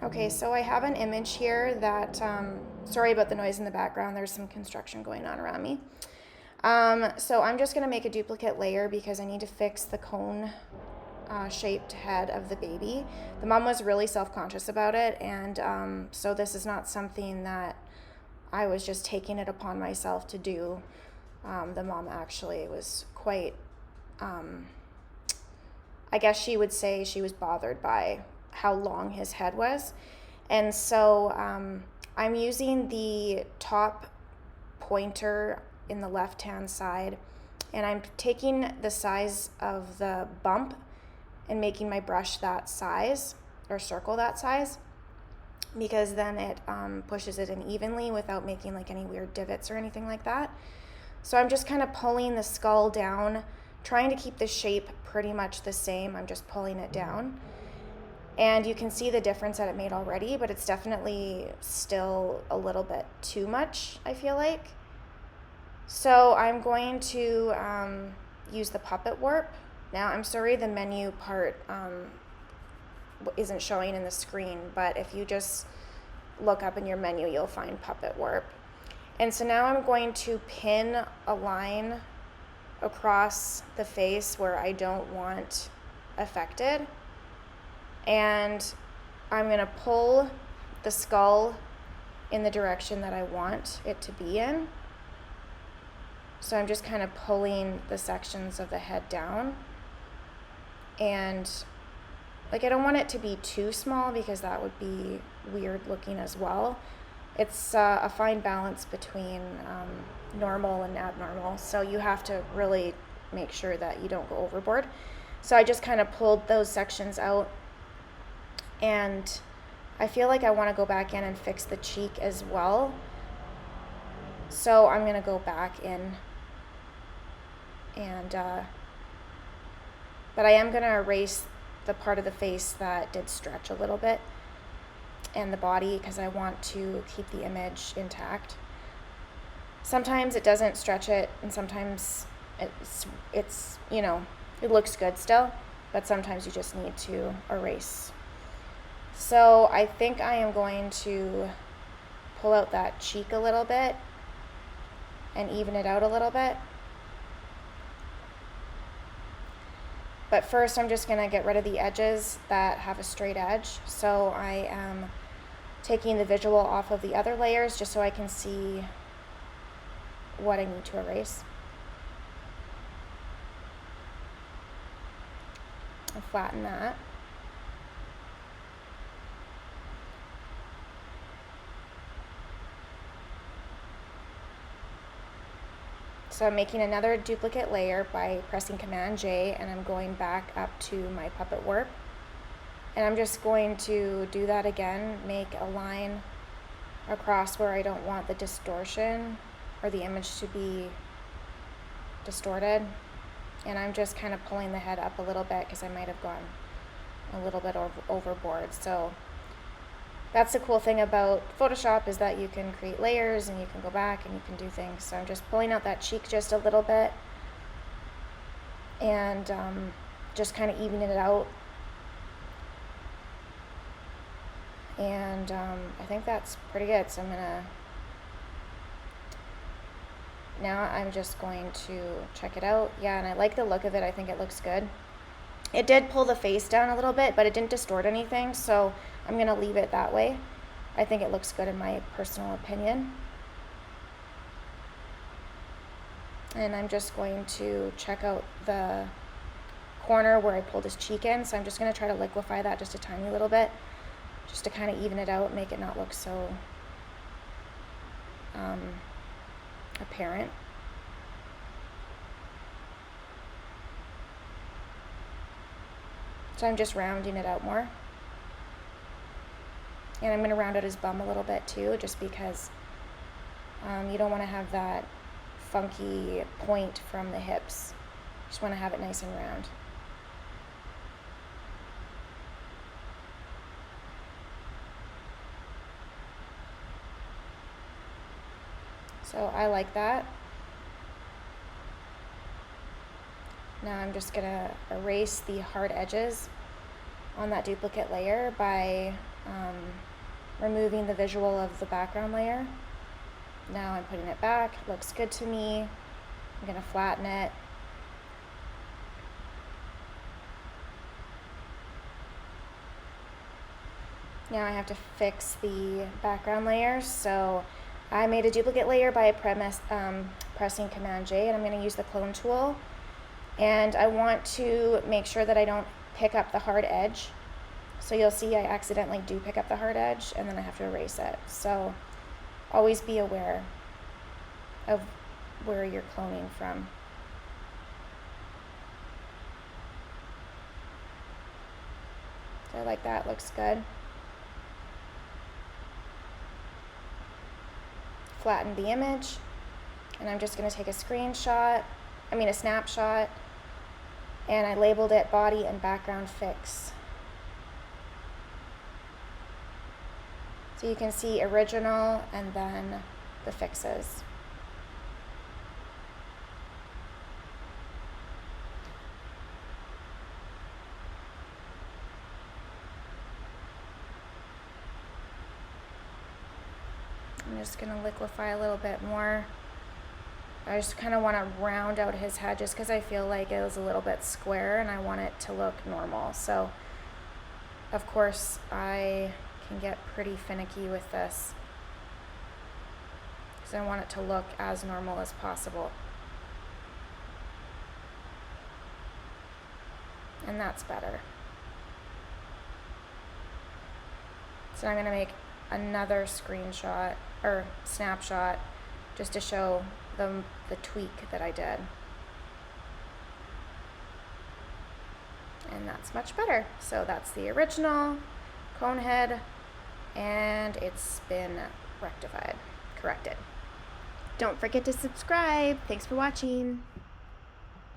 Okay, so I have an image here that, sorry about the noise in the background, there's some construction going on around me. So I'm just gonna make a duplicate layer because I need to fix the cone shaped head of the baby. The mom was really self-conscious about it, and so this is not something that I was just taking it upon myself to do. The mom actually was quite, um, I guess she would say she was bothered by how long his head was. And so I'm using the top pointer in the left hand side, and I'm taking the size of the bump and making my brush that size or circle that size, because then it pushes it in evenly without making like any weird divots or anything like that. So I'm just kind of pulling the skull down, trying to keep the shape pretty much the same. I'm just pulling it down. And you can see the difference that it made already, but it's definitely still a little bit too much, I feel like. So I'm going to use the puppet warp. Now, I'm sorry the menu part isn't showing in the screen, but if you just look up in your menu, you'll find puppet warp. And so now I'm going to pin a line across the face where I don't want affected. And I'm going to pull the skull in the direction that I want it to be in. So I'm just kind of pulling the sections of the head down. And like, I don't want it to be too small because that would be weird looking as well. It's a fine balance between normal and abnormal. So you have to really make sure that you don't go overboard. So I just kind of pulled those sections out. And I feel like I want to go back in and fix the cheek as well. So I'm going to go back in and, but I am going to erase the part of the face that did stretch a little bit and the body because I want to keep the image intact. Sometimes it doesn't stretch it, and sometimes it's you know, it looks good still, but sometimes you just need to erase. So I think I am going to pull out that cheek a little bit and even it out a little bit. But first I'm just going to get rid of the edges that have a straight edge. So I am taking the visual off of the other layers just so I can see what I need to erase. I'll flatten that. So I'm making another duplicate layer by pressing Command J, and I'm going back up to my puppet warp. And I'm just going to do that again, make a line across where I don't want the distortion or the image to be distorted. And I'm just kind of pulling the head up a little bit because I might have gone a little bit overboard. So that's the cool thing about Photoshop, is that you can create layers and you can go back and you can do things. So I'm just pulling out that cheek just a little bit and just kind of evening it out. And I think that's pretty good. So now I'm just going to check it out. Yeah, and I like the look of it. I think it looks good. It did pull the face down a little bit, but it didn't distort anything, so I'm going to leave it that way. I think it looks good in my personal opinion. And I'm just going to check out the corner where I pulled his cheek in, so I'm just going to try to liquefy that just a tiny little bit, just to kind of even it out, make it not look so apparent. So I'm just rounding it out more. And I'm going to round out his bum a little bit too, just because you don't want to have that funky point from the hips. Just want to have it nice and round. So I like that. Now I'm just going to erase the hard edges on that duplicate layer by removing the visual of the background layer. Now I'm putting it back. Looks good to me. I'm going to flatten it. Now I have to fix the background layers. So I made a duplicate layer by pressing Command J, and I'm going to use the clone tool. And I want to make sure that I don't pick up the hard edge. So you'll see I accidentally do pick up the hard edge, and then I have to erase it. So always be aware of where you're cloning from. So I like that, looks good. Flatten the image, and I'm just going to take a snapshot, and I labeled it body and background fix. So you can see original and then the fixes. I'm just going to liquefy a little bit more. I just kind of want to round out his head just because I feel like it was a little bit square and I want it to look normal. So, of course, I can get pretty finicky with this because I want it to look as normal as possible. And that's better. So I'm going to make another screenshot or snapshot just to show the tweak that I did. And that's much better. So that's the original cone head, and it's been corrected. Don't forget to subscribe. Thanks for watching.